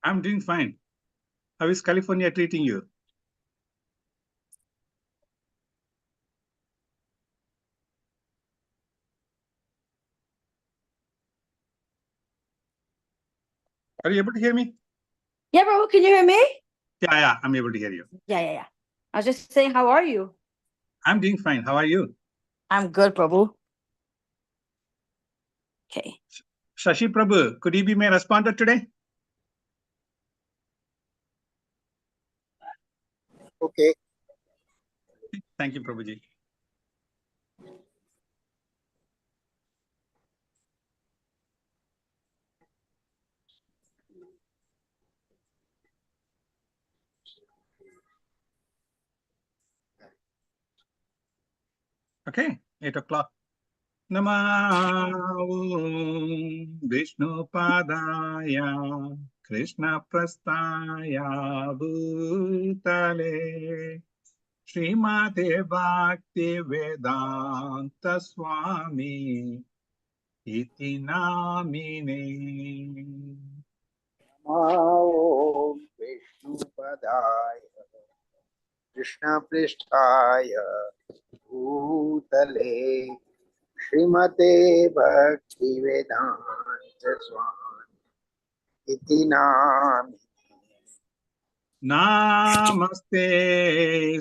I'm doing fine. How is California treating you? Are you able to hear me? Yeah, bro, can you hear me? Yeah, I'm able to hear you. Yeah. I was just saying, how are you? I'm doing fine. How are you? I'm good, Prabhu. Okay. Shashi Prabhu, could you be my responder today? Okay. Thank you, Prabhuji. Okay, 8 o'clock. Namo Vishnu Padaya Krishna Prastaya Bhutale Srimate Bhakti Vedanta Swami Iti Namine. Om Vishnupadaya Krishna Pristhaya Bhutale Srimate Bhakti Vedanta Swami Iti Nami. Namaste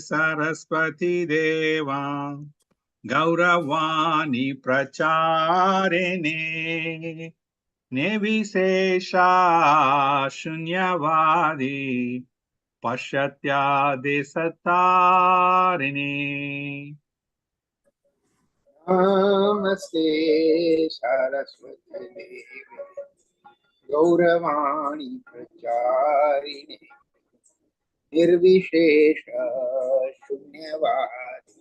Saraswati Deva Gauravani Pracharine Nevishesha Shunyavadi Pashatya Desatarine. Namaste Saraswati Devi Gauravani Pracharine Nirvishesha Shunyavadi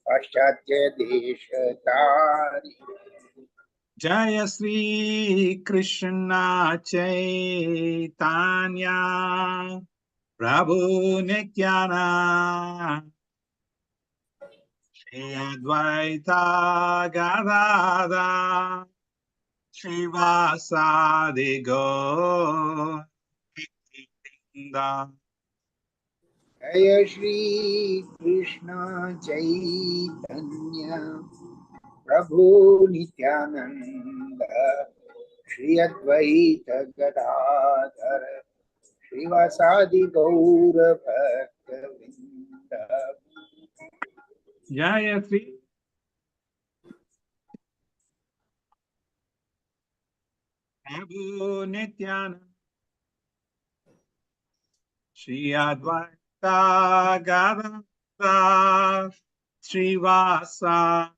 Paschatya Deshatari. Jaya Sri Krishna Chaitanya Prabhu Nityananda Shri Advaita Gadada Shivasadi Govinda. Jaya Shri Krishna Chaitanya Prabhu Nityananda Shri Advaita Gadadhar Srivasadi Gaura Bhakta Vrinda. Jaya Sri Prabhu Nityananda Shri Advaita Gadada Srivasadi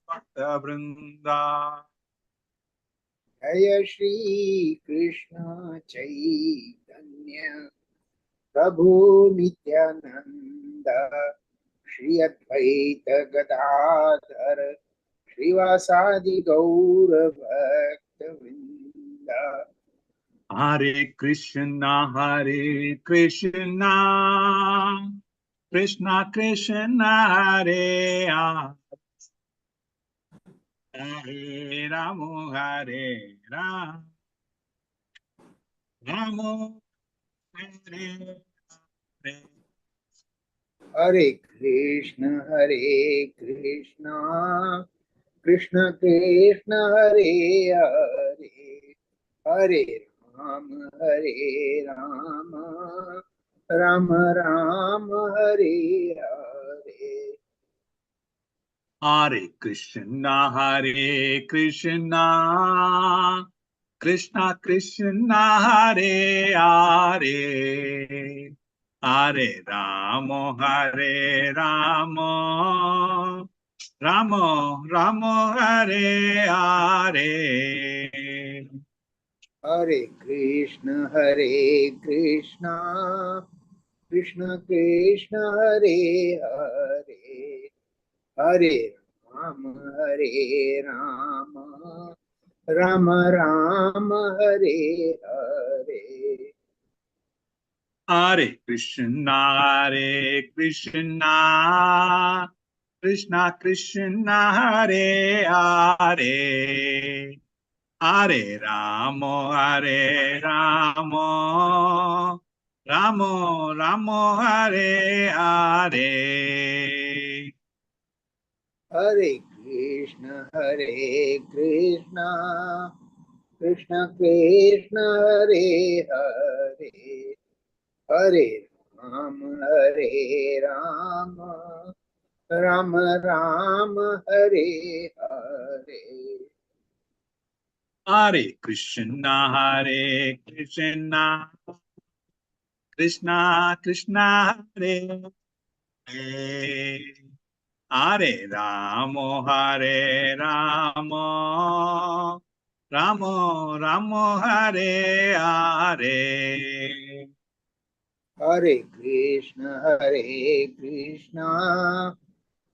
Bhakta Vrinda. Jaya Shri Krishna Chaitanya Prabhu Nityananda Shri Advaita Gadadhar Srivasadi Gaura Bhakta Vrinda. Hare Krishna, Krishna Krishna, Hare Hare, Hare Rama, Hare Rama, Rama Hare Hare. Hare Krishna, Krishna Krishna, Hare Hare, Hare Rama, Rama Rama, Hare Hare. Hare Krishna, Krishna Krishna, Hare Hare, Hare Rama, Hare Rama, Rama Rama, Hare Hare. Hare Krishna, Krishna Krishna, Hare Hare, Hare Rama, Rama Rama, Hare Hare. Hare Krishna, Krishna Krishna, Hare Hare, Hare Ramo, Hare Ramo, Ramo Ramo, Hare Hare. Hare Krishna, Hare Krishna, Krishna Krishna, Hare Hare, Hare Rama, Hare Rama, Rama Rama, Hare Hare. Hare Krishna, Hare Krishna, Krishna Krishna, Hare Hare. Hare Ramo, Hare Ramo, Ramo Ramo, Hare Hare. Hare Krishna, Hare Krishna,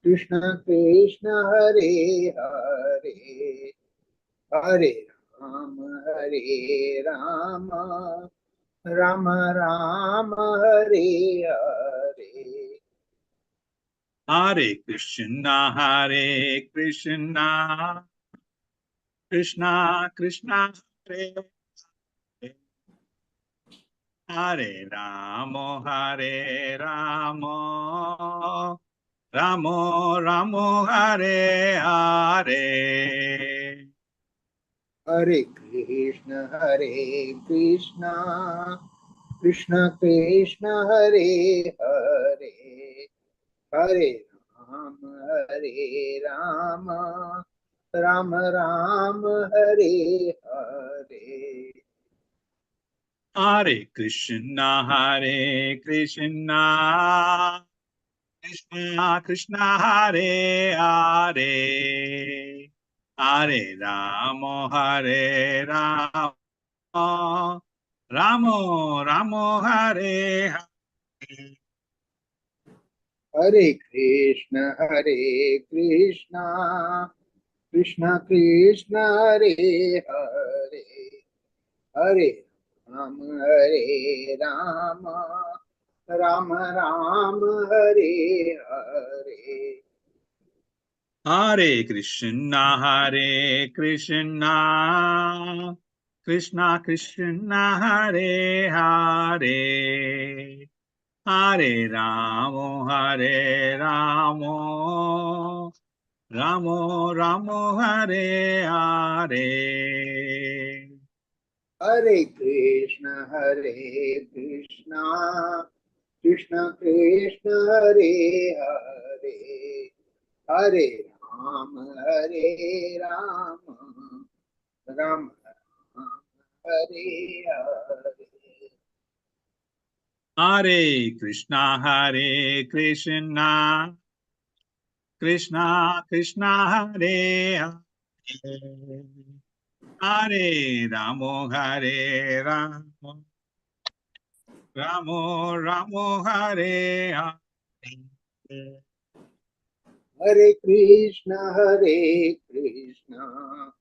Krishna Krishna, Hare Hare, Hare Rama, Hare Rama, Rama Rama, Hare Hare. Hare Krishna, Hare Krishna, Krishna Krishna, Hare Hare. Hare Ramo, Hare Ramo, Ramo Ramo, Hare Hare. Hare Krishna, Hare Krishna, Krishna Krishna, Hare Hare, Hare Rama, Hare Rama, Rama Rama, Hare Hare. Hare Krishna, Hare Krishna, Krishna Krishna, Hare Hare. Hare Ramo, Hare Ramo, Ramo Ramo, Hare Hare. Hare Krishna, Hare Krishna, Krishna Krishna, Hare Hare, Hare Rama, Hare Rama, Rama Rama, Hare Hare. Hare Krishna, Hare Krishna, Krishna Krishna, Hare Hare. Hare Ramo, Hare Ramo, Ramo Ramo, Hare Hare. Hare Krishna, Hare Krishna, Krishna Krishna, Hare Hare, Hare Rama, Hare Rama, Rama Rama, Hare Hare. Hare Krishna, Hare Krishna, Krishna Krishna, Hare Hare. Hare Ramo, Hare Ramo, Ramo Ramo, Hare Hare. Hare Krishna, Hare Krishna, Krishna Krishna, Hare Hare, Hare Rama, Hare Rama, Rama Rama, Hare Hare. Hare Krishna, Hare Krishna, Krishna Krishna, Hare Hare. Hare Ramo, Hare Ramo, Ramo Ramo, Hare Hare. Hare Krishna, Hare Krishna,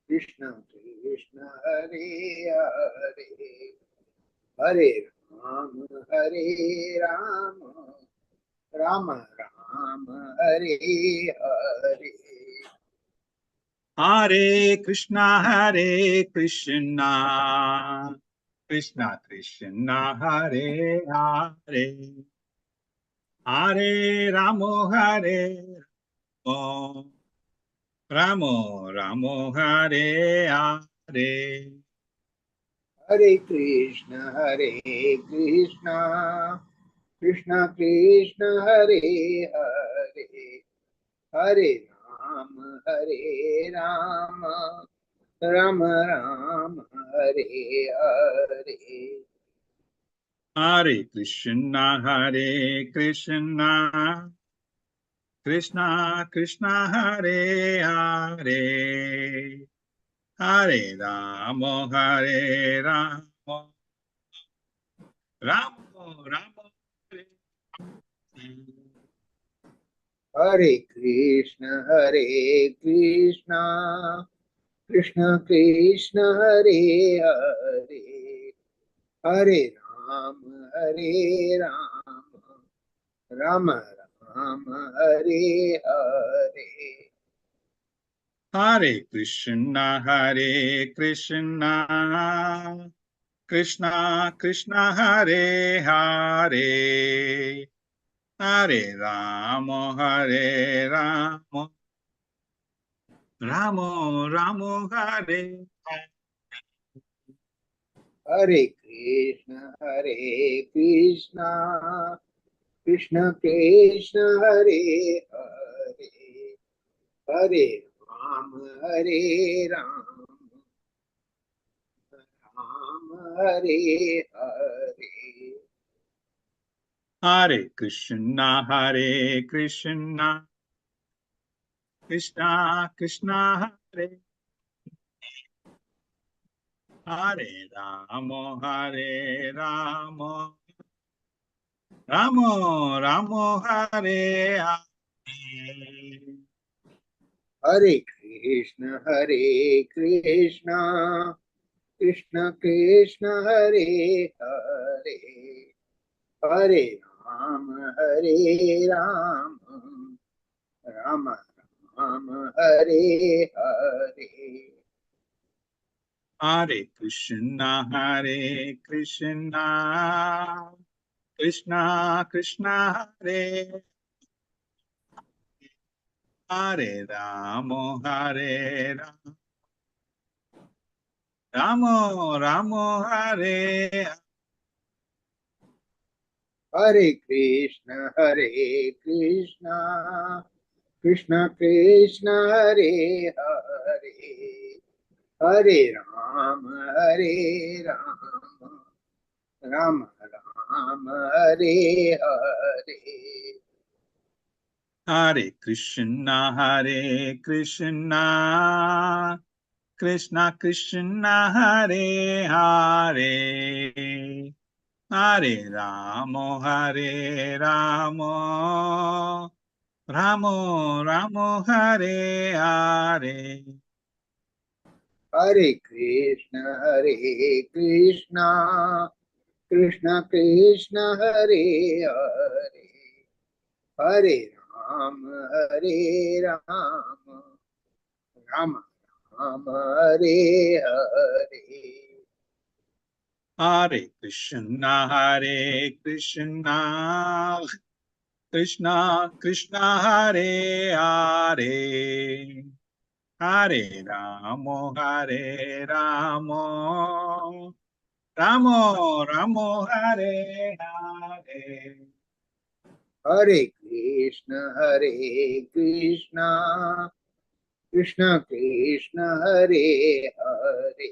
Krishna Krishna, Hare Hare, Hare Rama, Hare Rama, Rama Rama, Hare Hare. Hare Krishna, Hare Krishna, Krishna Krishna, Hare Hare. Hare Ramo, Hare Ramo, Ramo Ramo, Hare Hare. Hare Krishna, Hare Krishna, Krishna Krishna, Hare Hare, Hare Rama, Hare Rama, Rama, Rama, Hare Hare. Hare Krishna, Hare Krishna, Krishna Krishna, Hare Hare, Hare Rama, Hare Rama, Rama Rama, Hare Hare. Hare Rama, Hare Rama, Rama Rama, Hare Hare. Hare Krishna, Hare Krishna, Krishna Krishna, Hare Hare, Hare Rama, Hare Rama, Rama Rama, Hare Hare. Hare Krishna, Krishna Krishna Hare Hare, Hare Hare Ramo, Ramo Ramo Hare Hare. Hare Krishna, Krishna Krishna Hare Hare, Hare Hare Ram, Ram Hare Hare. Hare Krishna, Krishna Krishna Hare Hare Hare Ramo, Ramo Ramo Hare Hare. Hare Krishna, Krishna Krishna Hare Hare, Hare Ram, Ram Ram Hare Hare. Hare Krishna, Krishna Krishna Hare Hare Hare Ramo Ramo Hare. Hare Krishna, Krishna Krishna Hare Hare, Hare Ram, Ram Ram Hare Hare. Hare Krishna, Krishna Krishna Hare Hare, Hare Ramo, Ramo Ramo Hare Hare. Hare Krishna, Krishna Krishna Hare Hare, Hare Ram, Ram Ram Hare Hare. Hare Krishna, Krishna Krishna Hare Hare, Hare Ramo, Ramo Hare Hare. Hare Krishna, Krishna Krishna Hare Hare,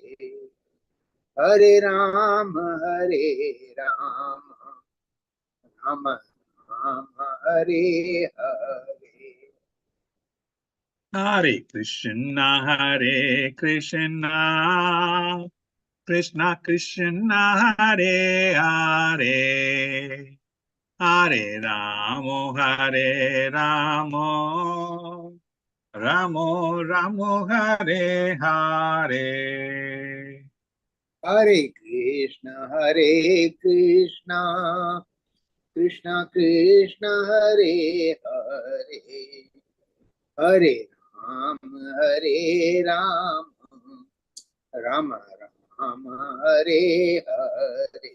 Hare Ram, Ram Ram Hare Hare. Hare Krishna, Krishna Krishna Hare Hare, Hare Ramo, Ramo Hare Hare. Hare Krishna, Krishna Krishna Hare Hare, Hare Ram, Ram Ram Hare Hare.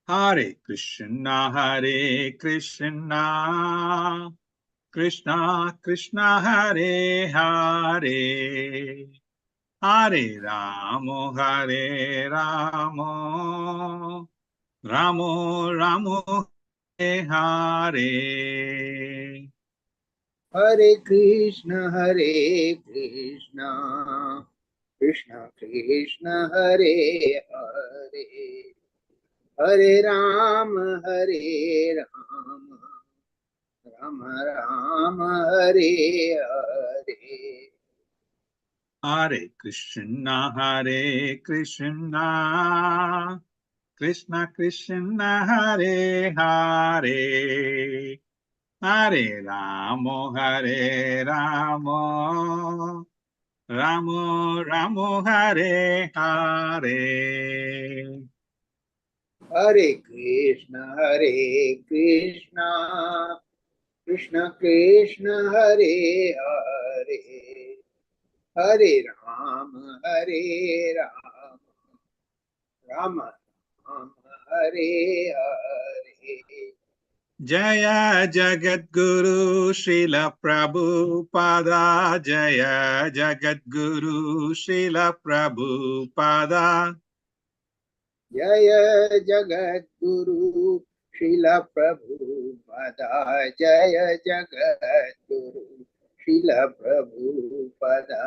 Hare Krishna, Krishna Krishna Hare Hare, Hare Ramo, Ramo Hare Hare. Hare Krishna, Krishna Krishna Hare Hare, Hare Ram, Ram Ram Hare Hare. Hare Krishna, Krishna Krishna Hare Hare, Hare Ramo, Ramo Hare Hare. Hare Krishna, Krishna Krishna Hare Hare, Hare Rama Hare Rama, Rama Rama Hare Hare. Jaya Jagadguru Srila Prabhupada. Jaya Jagadguru Srila Prabhupada. Jaya Jagat Guru Srila Prabhupada, Jaya Jagat Guru Srila Prabhupada.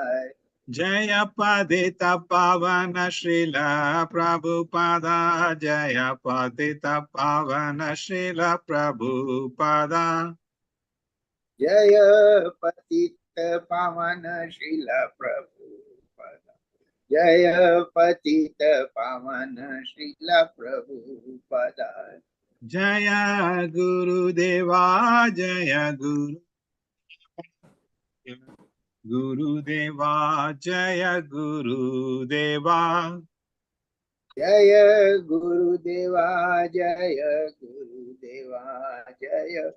Jaya Padita Pavana Srila Prabhupada. Jaya Padita Pavana Srila Prabhupada. Jaya Patita Pavana Srila Prabhupada, Jaya Patita Pavana Srila Prabhupada. Jaya Guru Deva. Jaya Guru Deva. Jaya Guru Deva. Jaya Guru Deva, Jaya Guru Deva, Jaya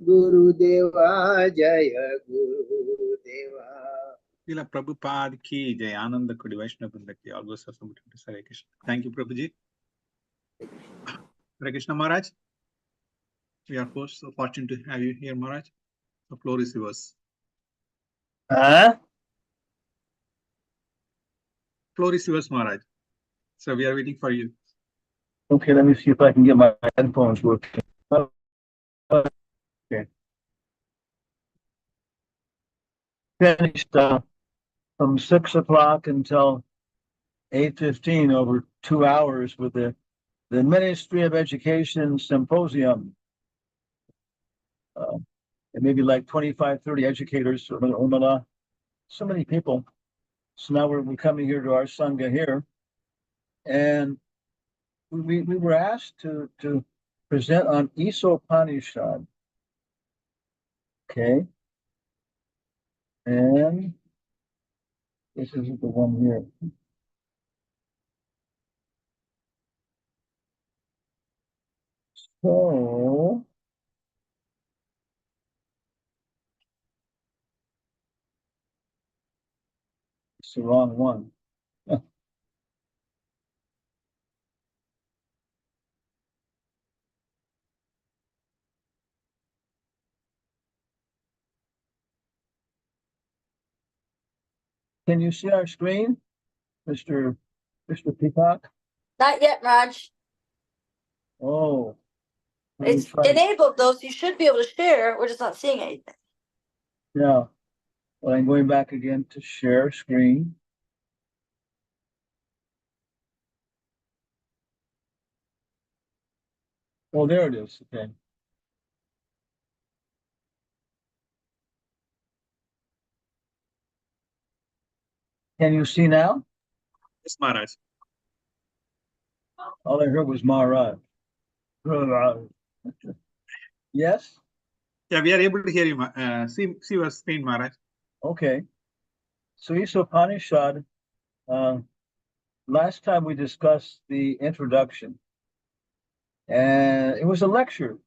Guru Deva, Jaya Guru Deva. Srila Prabhupada ki jai, Ananda Kodi Vaishnava Vrinda ki, all those are submitted to Hare Krishna. Thank you, Prabhuji. Hare Krishna Maharaj. We are so fortunate to have you here, Maharaj. The floor is yours. Floor is yours, Maharaj. So we are waiting for you. Okay, let me see if I can get my headphones working. Okay. Finished from 6 o'clock until 8:15, over 2 hours, with the Ministry of Education Symposium. And maybe like 25, 30 educators, so many people. So now we're coming here to our Sangha here. And we were asked to present on Isopanishad. Okay. And this isn't the one here. So it's the wrong one. Can you see our screen, Mr. Peacock? Not yet, Raj. Oh, let me It's try. enabled though, so you should be able to share. We're just not seeing anything. Yeah. Well, I'm going back again to share screen. Oh, there it is. Okay. Can you see now? Yes, Maharaj. All I heard was Maharaj. Yes? Yeah, we are able to hear you. See your screen, Maharaj. Okay. So Isopanishad, last time we discussed the introduction, and it was a lecture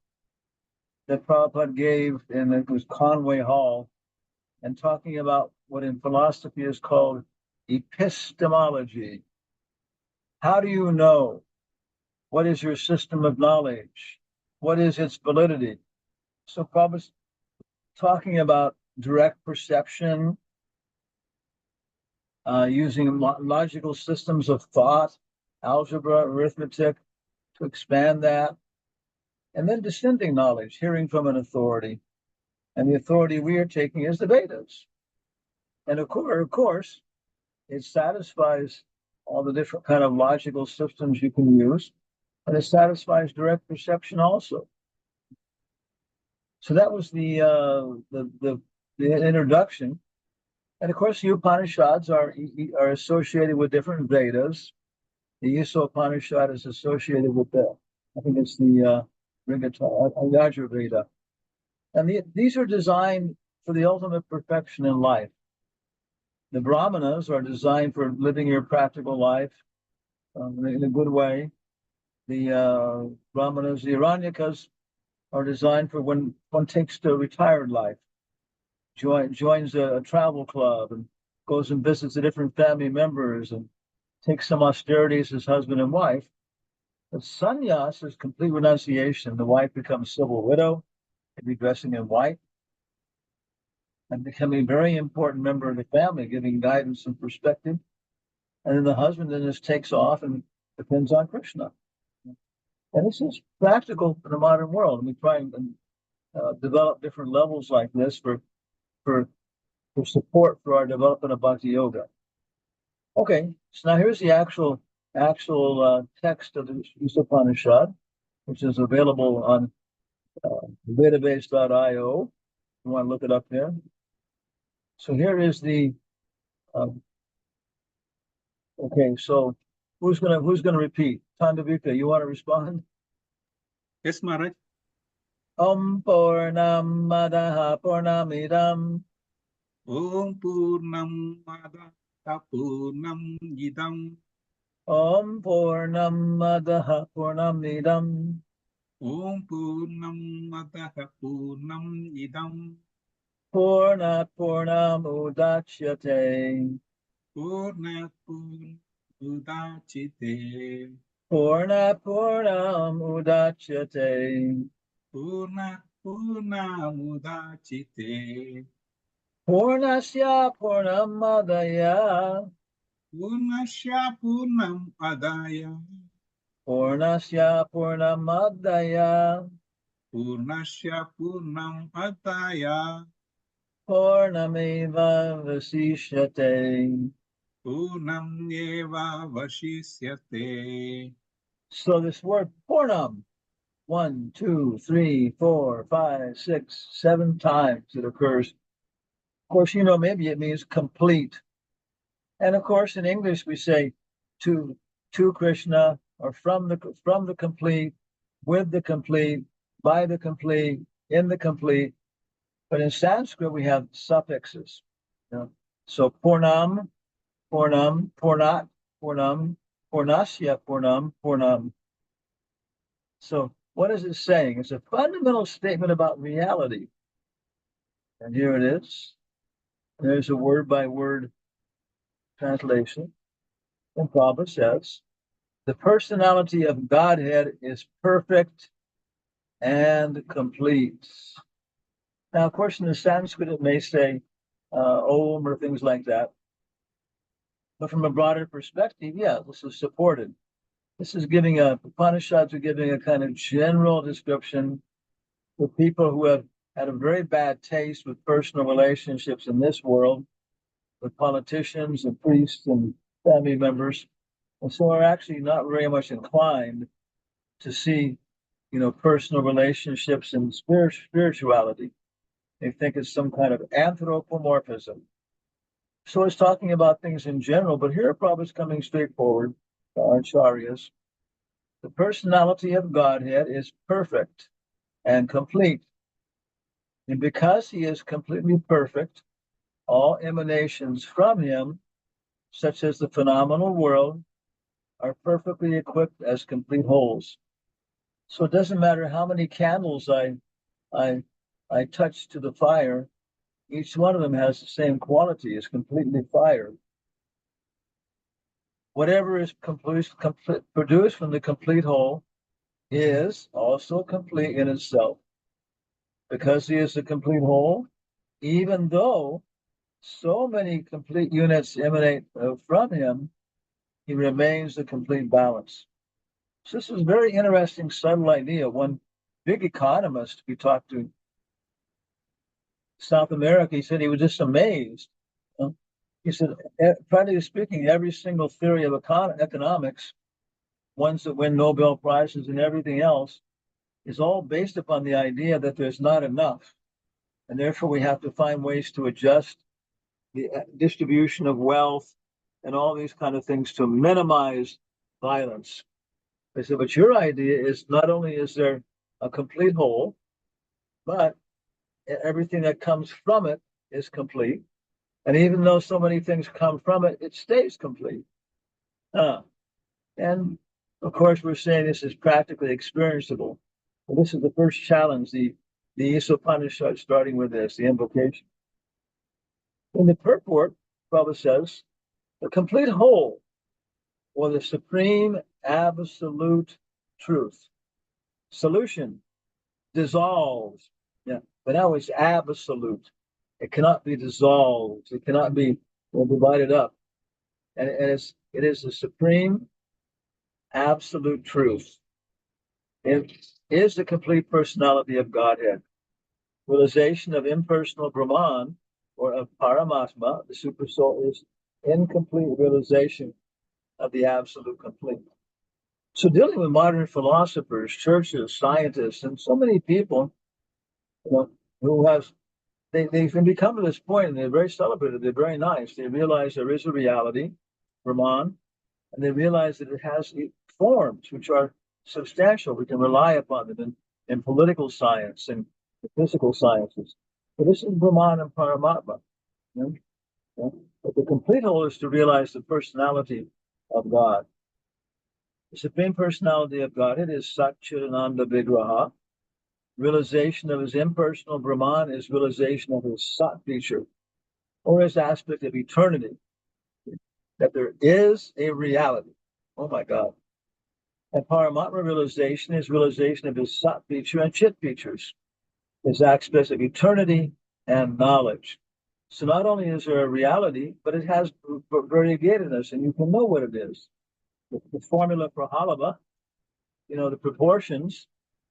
that Prabhupada gave, and it was Conway Hall, and talking about what in philosophy is called epistemology. How do you know? What is your system of knowledge? What is its validity? So Prabhupada's talking about direct perception, using logical systems of thought, algebra, arithmetic, to expand that, and then descending knowledge, hearing from an authority. And the authority we are taking is the Vedas. And of course, it satisfies all the different kind of logical systems you can use, and it satisfies direct perception also. So that was the introduction. And of course, the Upanishads are associated with different Vedas. The Upanishad is associated with I think it's the Yajur Veda. And these are designed for the ultimate perfection in life. The Brahmanas are designed for living your practical life in a good way. The Brahmanas, the Aranyakas, are designed for when one takes to retired life, joins a travel club and goes and visits the different family members and takes some austerities as husband and wife. But sannyas is complete renunciation. The wife becomes civil widow, and be dressing in white, and becoming a very important member of the family, giving guidance and perspective. And then the husband then just takes off and depends on Krishna. And this is practical in the modern world. And we try and develop different levels like this for support for our development of bhakti yoga. Okay, so now here's the actual text of the Upanishad, which is available on database.io. You want to look it up there. So here is the okay. So who's gonna repeat? Tandavika, you want to respond? Yes, Maharaj. Purnamadaha Purnamidam Om Purnam Mada Purnam Idam. Purnamadaha Purnamidam Om Purnam Mada Purnam Idam. Purnat Purnam Udachyate Purnat Udachite. Purnat Purnam Udachyate Purnat Udachite. Purnasya Purnamadaya Purnasya Purnam Adaya. Purnasya Purnamadaya Purnasya Purnam Adaya. Purnameva Vasishyate. Purnam Eva Vashisyate. So this word Purnam, 1, 2, 3, 4, 5, 6, 7 times it occurs. Of course, maybe it means complete. And of course, in English, we say to Krishna, or from the complete, with the complete, by the complete, in the complete. But in Sanskrit, we have suffixes. So Purnam, Purnam, Purnat, Purnam, Purnasya, Purnam, Purnam. So what is it saying? It's a fundamental statement about reality. And here it is. There's a word by word translation. And Prabhupada says, the personality of Godhead is perfect and complete. Now, of course, in the Sanskrit, it may say Om or things like that. But from a broader perspective, yeah, this is supported. This is Upanishads are giving a kind of general description for people who have had a very bad taste with personal relationships in this world, with politicians and priests and family members, and so are actually not very much inclined to see, personal relationships and spirituality. They think it's some kind of anthropomorphism. So it's talking about things in general, but here Prabhupada's coming straightforward, acharyas. The personality of Godhead is perfect and complete. And because he is completely perfect, all emanations from him, such as the phenomenal world, are perfectly equipped as complete wholes. So it doesn't matter how many candles I touch to the fire, each one of them has the same quality, is completely fire. Whatever is produced from the complete whole is also complete in itself. Because he is the complete whole, even though so many complete units emanate from him, he remains the complete balance. So this is a very interesting, subtle idea. One big economist we talked to, South America, he said he was just amazed. He said, practically speaking, every single theory of economics, ones that win Nobel Prizes and everything else, is all based upon the idea that there's not enough. And therefore, we have to find ways to adjust the distribution of wealth and all these kind of things to minimize violence. They said, but your idea is not only is there a complete whole, but everything that comes from it is complete. And even though so many things come from it, it stays complete. And of course, we're saying this is practically experienceable. And this is the first challenge, the Upanishad starting with this, the invocation. In the purport, Prabhupada says, the complete whole, or the supreme absolute truth. Solution dissolves. Yeah, but now it's absolute. It cannot be dissolved. It cannot be divided up. And it is the supreme absolute truth. It is the complete personality of Godhead. Realization of impersonal Brahman or of Paramatma, the super soul, is incomplete realization of the absolute complete. So dealing with modern philosophers, churches, scientists, and so many people, you know, who have they've become to this point, and they're very celebrated, they're very nice. They realize there is a reality, Brahman, and they realize that it has forms which are substantial. We can rely upon them in political science and the physical sciences. But this is Brahman and Paramatma. You know? You know? But the complete whole is to realize the personality of God. The Supreme Personality of God, it is Sat Chidananda Vigraha. Realization of his impersonal Brahman is realization of his Sat feature, or his aspect of eternity, that there is a reality. Oh my God. And Paramatma realization is realization of his Sat feature and Chit features, his aspects of eternity and knowledge. So not only is there a reality, but it has variegatedness, and you can know what it is. The formula for halava, you know, the proportions,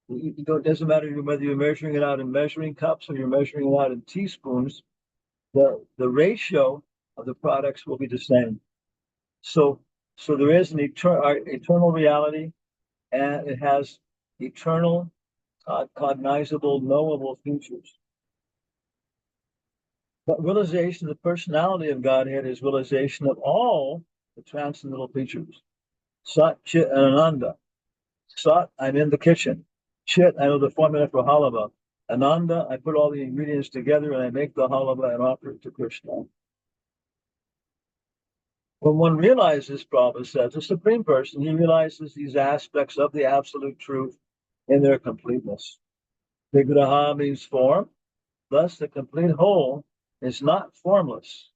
it doesn't matter whether you're measuring it out in measuring cups or you're measuring it out in teaspoons, the ratio of the products will be the same. So there is an eternal reality, and it has eternal, cognizable, knowable features. But realization of the personality of Godhead is realization of all the transcendental features. Sat, Chit, and Ananda. Sat, I'm in the kitchen. Chit, I know the formula for halava. Ananda, I put all the ingredients together and I make the halava and offer it to Krishna. When one realizes, Prabhupada says, the Supreme Person, he realizes these aspects of the absolute truth in their completeness. Vigraha means form, thus the complete whole is not formless.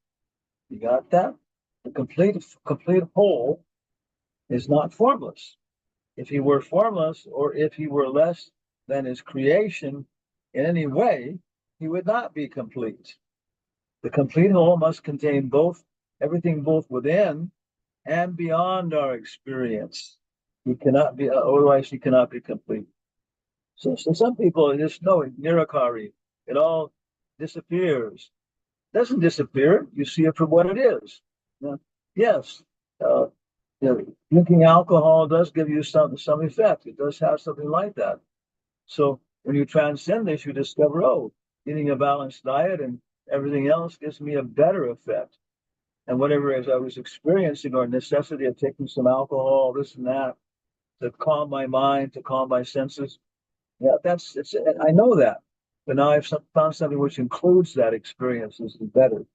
You got that? The complete whole is not formless. If he were formless, or if he were less than his creation in any way, he would not be complete. The complete whole must contain everything both within and beyond our experience. He cannot be, otherwise he cannot be complete. So some people just know it, nirakari. It all disappears. It doesn't disappear. You see it for what it is. Yes, uh, drinking alcohol does give you some effect. It does have something like that. So when you transcend this, you discover, oh, eating a balanced diet and everything else gives me a better effect. And whatever as I was experiencing, or necessity of taking some alcohol, this and that, to calm my mind, to calm my senses. Yeah, I know that. But now I've found something which includes that experience is better.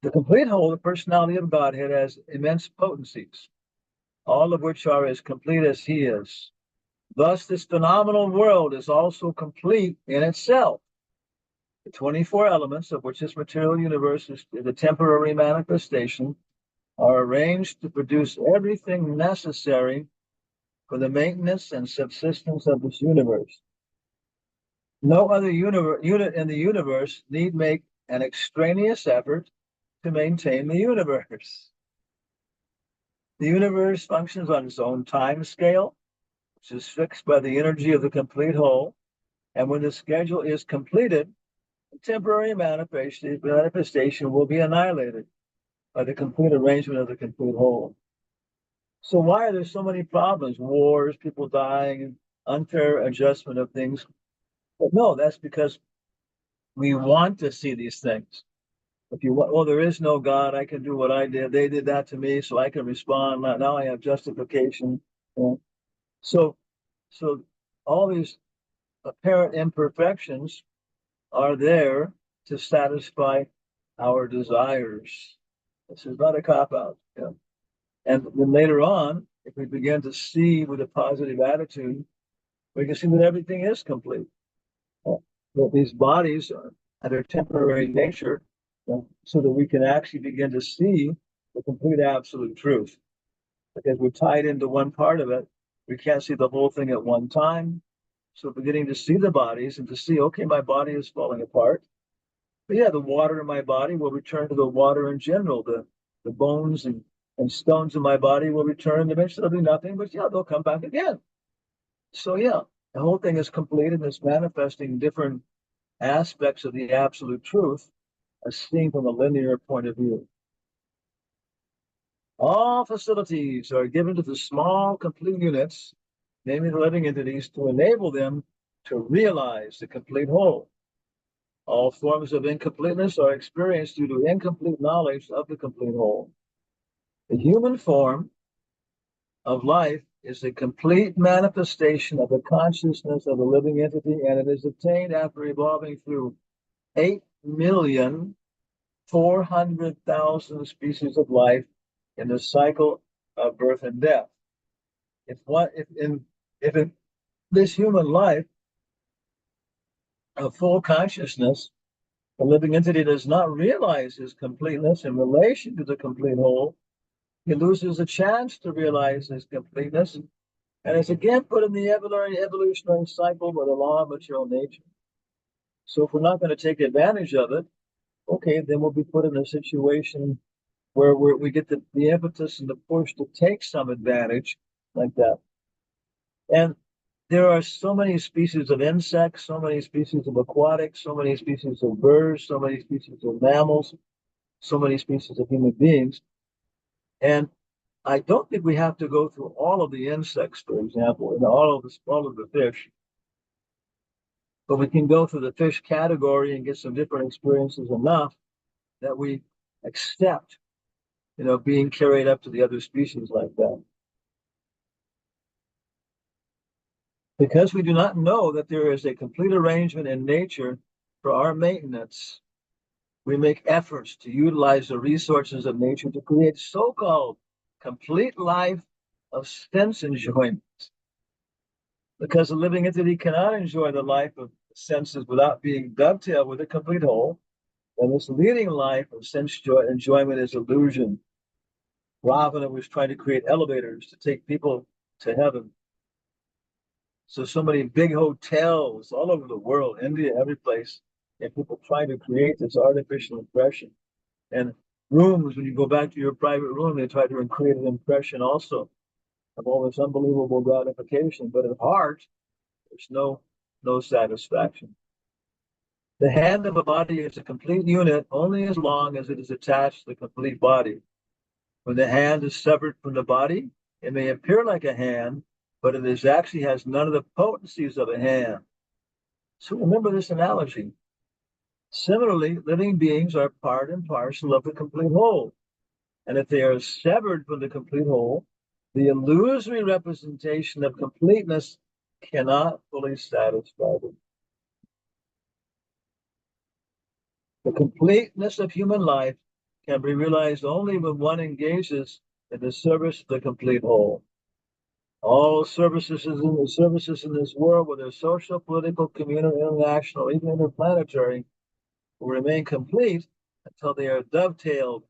The complete whole, the personality of Godhead, has immense potencies, all of which are as complete as he is. Thus, this phenomenal world is also complete in itself. The 24 elements, of which this material universe is the temporary manifestation, are arranged to produce everything necessary for the maintenance and subsistence of this universe. No other unit in the universe need make an extraneous effort to maintain the universe. The universe functions on its own time scale, which is fixed by the energy of the complete whole. And when the schedule is completed, the temporary manifestation will be annihilated by the complete arrangement of the complete whole. So why are there so many problems? Wars, people dying, unfair adjustment of things. But no, that's because we want to see these things. If you want, well, there is no God, I can do what I did. They did that to me, so I can respond. Now I have justification. So all these apparent imperfections are there to satisfy our desires. This is not a cop out. And then later on, if if we begin to see with a positive attitude, we can see that everything is complete. That these bodies are their temporary nature, so that we can actually begin to see the complete absolute truth. Because we're tied into one part of it, we can't see the whole thing at one time. So beginning to see the bodies and to see, okay, my body is falling apart. But yeah, the water in my body will return to the water in general. The bones and stones in my body will return. Eventually there'll be nothing, but yeah, they'll come back again. So yeah, the whole thing is complete and it's manifesting different aspects of the absolute truth as seen from a linear point of view. All facilities are given to the small, complete units, namely the living entities, to enable them to realize the complete whole. All forms of incompleteness are experienced due to incomplete knowledge of the complete whole. The human form of life is a complete manifestation of the consciousness of a living entity, and it is obtained after evolving through 8,400,000 species of life in the cycle of birth and death. If in this human life of full consciousness, the living entity does not realize his completeness in relation to the complete whole, he loses a chance to realize his completeness and is again put in the evolutionary cycle by the law of material nature. So if we're not going to take advantage of it, okay, then we'll be put in a situation where we get the impetus and the push to take some advantage like that. And there are so many species of insects, so many species of aquatics, so many species of birds, so many species of mammals, so many species of human beings. And I don't think we have to go through all of the insects, for example, and all of the fish, but we can go through the fish category and get some different experiences enough that we accept, being carried up to the other species like that. Because we do not know that there is a complete arrangement in nature for our maintenance, we make efforts to utilize the resources of nature to create so-called complete life of sense enjoyment. Because a living entity cannot enjoy the life of senses without being dovetailed with a complete whole, and this leading life of sense enjoyment is illusion. Ravana was trying to create elevators to take people to heaven. So many big hotels all over the world, India, every place, and people trying to create this artificial impression. And rooms, when you go back to your private room, they try to create an impression also of all this unbelievable gratification. But at heart, there's no satisfaction. The hand of a body is a complete unit only as long as it is attached to the complete body. When the hand is severed from the body, it may appear like a hand, but it is actually has none of the potencies of a hand. So remember this analogy. Similarly, living beings are part and parcel of the complete whole. And if they are severed from the complete whole, the illusory representation of completeness cannot fully satisfy them. The completeness of human life can be realized only when one engages in the service of the complete whole. All services in this world, whether social, political, communal, international, even interplanetary, will remain complete until they are dovetailed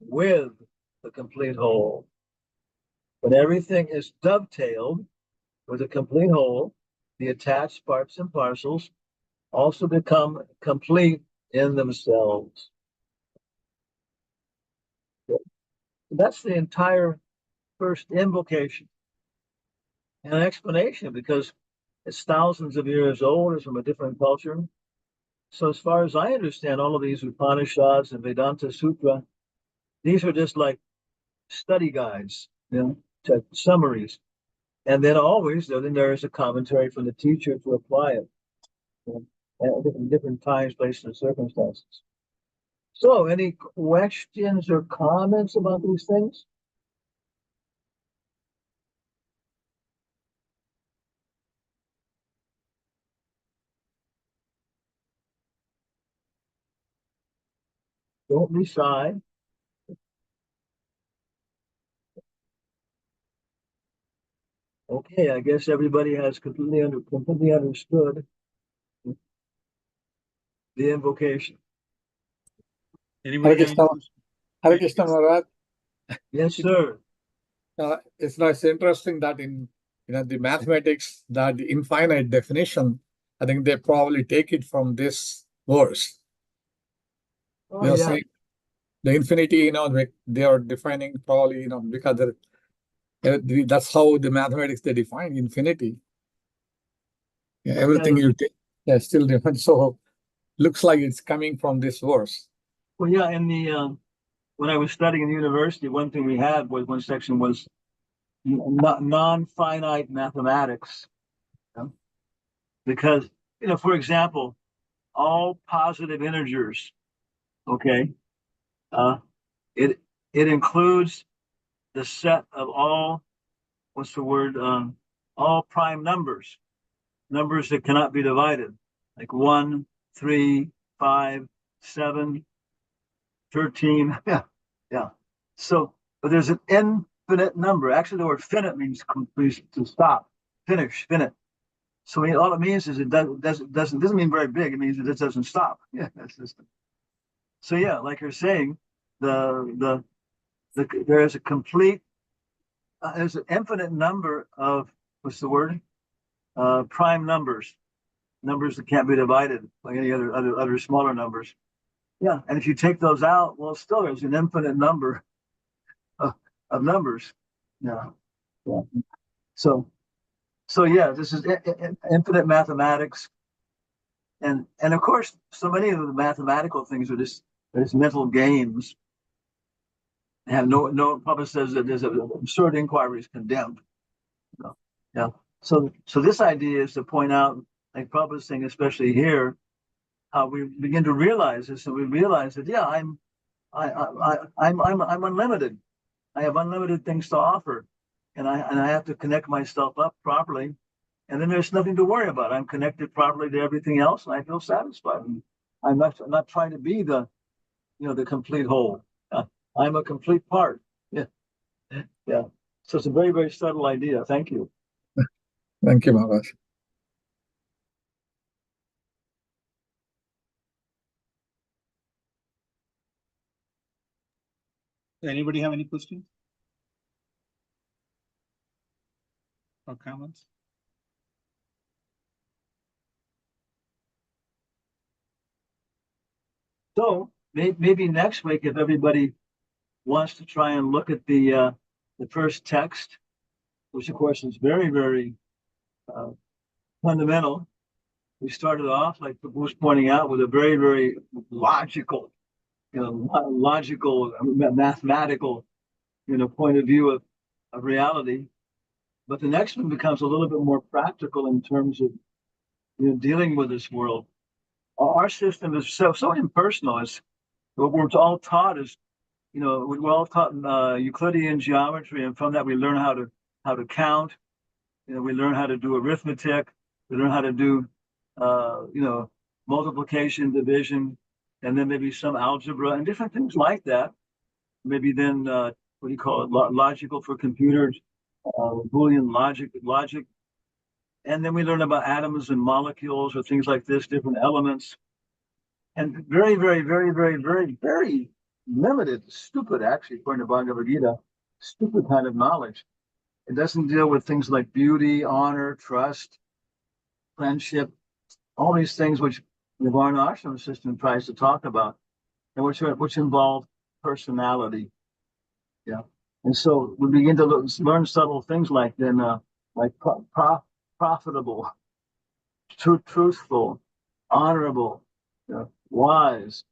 with the complete whole. When everything is dovetailed with a complete whole, the attached parts and parcels also become complete in themselves. That's the entire first invocation and an explanation, because it's thousands of years old, it's from a different culture. So as far as I understand, all of these Upanishads and Vedanta Sutra, these are just like study guides, summaries. And then always, then there is a commentary from the teacher to apply it, at different times, places, and circumstances. So any questions or comments about these things? Don't be shy. Okay, I guess everybody has completely understood the invocation. Anybody have any Krishna, questions? Hare Krishna Maharaj. Yes, sir. It's interesting that in the mathematics, that the infinite definition, I think they probably take it from this verse. Oh, They are yeah. saying the infinity, they are defining probably, because that's how the mathematics they define infinity. Yeah, everything Yeah. you take, yeah, still different. So looks like it's coming from this verse. Well, yeah. In the when I was studying in university, one thing we had was one section was non-finite mathematics, you know? Because for example, all positive integers, okay, uh, it it includes the set of all what's the word all prime numbers that cannot be divided, like 1, 3, 5, 7, 13. Yeah, yeah. So, but there's an infinite number. Actually, the word finite means to stop, finish, finite. So all it means is it doesn't mean very big. It means that it doesn't stop. Yeah, that's just. So yeah, like you're saying, there is a complete, there's an infinite number of what's the word? Prime numbers that can't be divided like any other smaller numbers. Yeah, and if you take those out, well, still there's an infinite number of numbers. Yeah, yeah. So yeah, this is infinite mathematics, and of course, so many of the mathematical things are just mental games. Have no. Papa says that there's absurd inquiry is condemned. So, yeah. So this idea is to point out, like Papa's saying, especially here, how we begin to realize this, and we realize that yeah, I'm unlimited. I have unlimited things to offer, and I have to connect myself up properly, and then there's nothing to worry about. I'm connected properly to everything else, and I feel satisfied. I'm not trying to be the complete whole. I'm a complete part. Yeah, yeah. So it's a very very subtle idea. Thank you. Thank you, Maharaj. Anybody have any questions or comments? So maybe next week, if everybody wants to try and look at the first text, which of course is very very uh, fundamental. We started off, like Bruce pointing out, with a very very logical, mathematical, point of view of reality. But the next one becomes a little bit more practical in terms of dealing with this world. Our system is so impersonal. It's what we're all taught is we're all taught Euclidean geometry, and from that we learn how to count. We learn how to do arithmetic. We learn how to do multiplication, division, and then maybe some algebra and different things like that. Maybe then what do you call it? Logical for computers, Boolean logic, and then we learn about atoms and molecules or things like this, different elements, and very, very, very, very, very, very limited, stupid, actually, according to Bhagavad Gita, stupid kind of knowledge. It doesn't deal with things like beauty, honor, trust, friendship, all these things which the Varna Ashram system tries to talk about, and which involve personality. Yeah, and so we begin to learn subtle things like profitable, truthful, honorable, wise.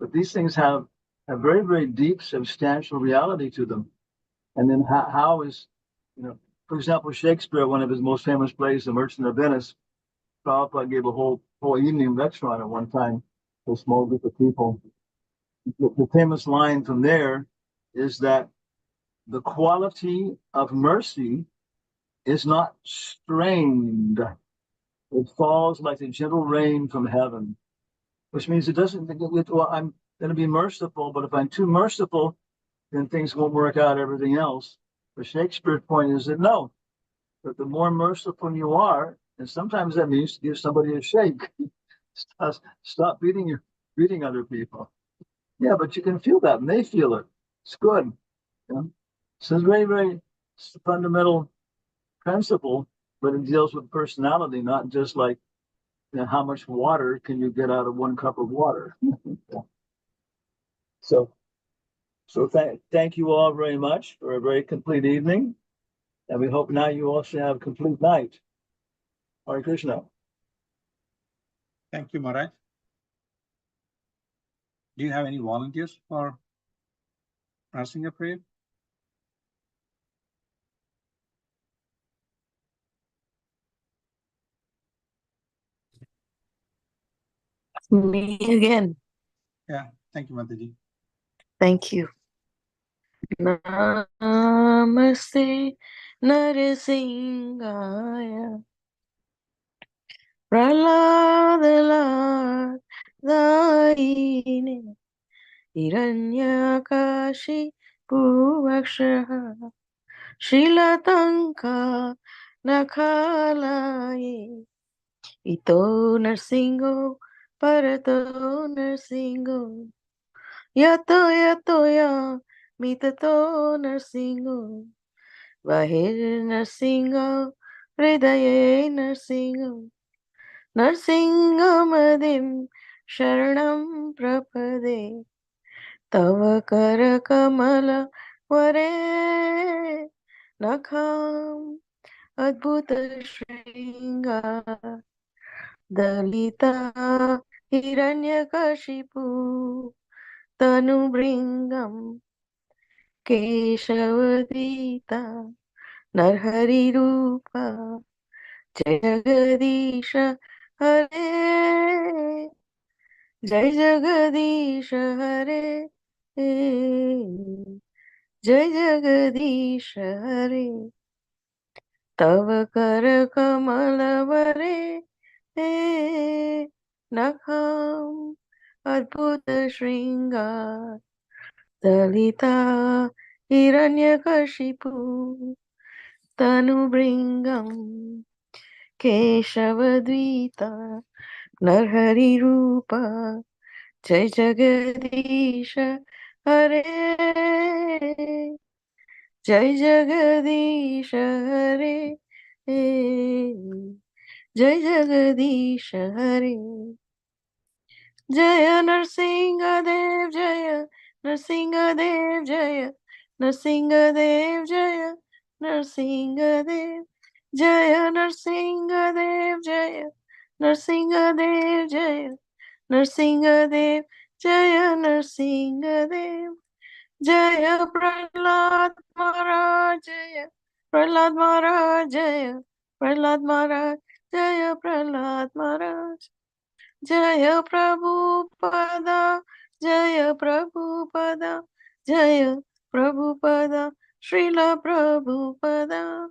But these things have a very, very deep, substantial reality to them. And then how is, for example, Shakespeare, one of his most famous plays, The Merchant of Venice, Prabhupada gave a whole evening lecture on it one time to a small group of people. The famous line from there is that the quality of mercy is not strained. It falls like a gentle rain from heaven, which means it doesn't, well, I'm going to be merciful, but if I'm too merciful, then things won't work out, everything else. But Shakespeare's point is that no, But the more merciful you are, and sometimes that means to give somebody a shake. Stop beating other people. Yeah, but you can feel that, and they feel it. It's good. You know? So it's very, very fundamental principle, but it deals with personality, not just like, you know, how much water can you get out of 1 cup of water. So thank you all very much for a very complete evening, and we hope now you also have a complete night. Hare Krishna. Thank you, Maharaj. Do you have any volunteers for asking a prayer? Me again. Yeah, thank you, Mataji. Thank you. Namaste Narsingaya Prahlad Daine Hiranyakashi Puvakshaha Shilatanka Nakhalaye Ito Narsingo Parato Narsingo Yato ya Mitato Narsingo Bahir Narsingo Hridaye Narsingo Narsingamadim Sharanam Prapade Tava Karakamala Vare Nakham Adbhuta Shringa Dalita Hiranyakashipu Tanu Bringam Keshavadita Narhari Rupa Jagadisha Hare Jai Jagadisha Hare Jai Jagadisha Hare Tava Kara Kamala Vare Nakham Adbhuta Shringa Dalita Hiranyakashipu Tanu Bringam Keshavadvita Narhari Rupa Jai Jagadisha Hare Jai Jagadisha Hare Jai Jagadisha Hare Jaya Narsinga Dev Jaya Narsinga Dev Jaya Narsinga Dev Jaya Narsinga Dev Jaya Narsinga Dev Jaya Narsinga Dev Jaya Narsinga Dev Jaya Narsinga Dev Jaya Prahlad Maharaj Jaya Prahlad Maharaj Jaya Prahlad Maharaj Jaya Prahlad Maharaj Jaya Prabhupada Jaya Prabhupada Jaya Prabhupada Srila Prabhupada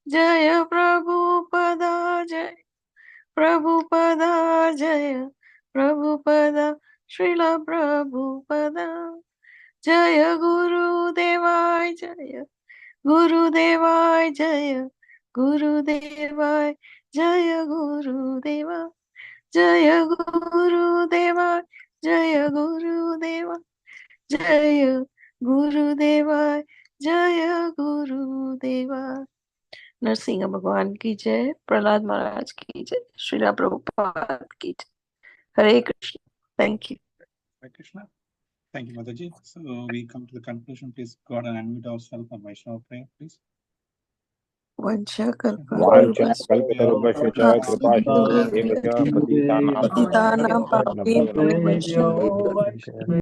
Jaya Prabhupada Jaya Prabhupada Jaya Prabhupada Srila Prabhupada Jaya Guru Devai Jaya Guru Devai Jaya Guru Devai Jaya Guru Deva Jaya Guru Deva Jaya Guru Deva Jaya Guru Deva Jaya Guru Deva Narasimha भगवान की जय प्रहलाद महाराज की जय श्रीला प्रभुपाद की जय Hare Krishna thank you Hare Krishna. Thank you, Mataji. So we come to the conclusion. Please go ahead and unmute ourselves for Vaishnava prayer, please. वंशा वाञ्छाकल्पतरुभ्यश्च कृपा सिन्धुभ्यः एव च पतितानां पतितानां पावनेभ्यो पावनेभ्यो वैष्णवेभ्यो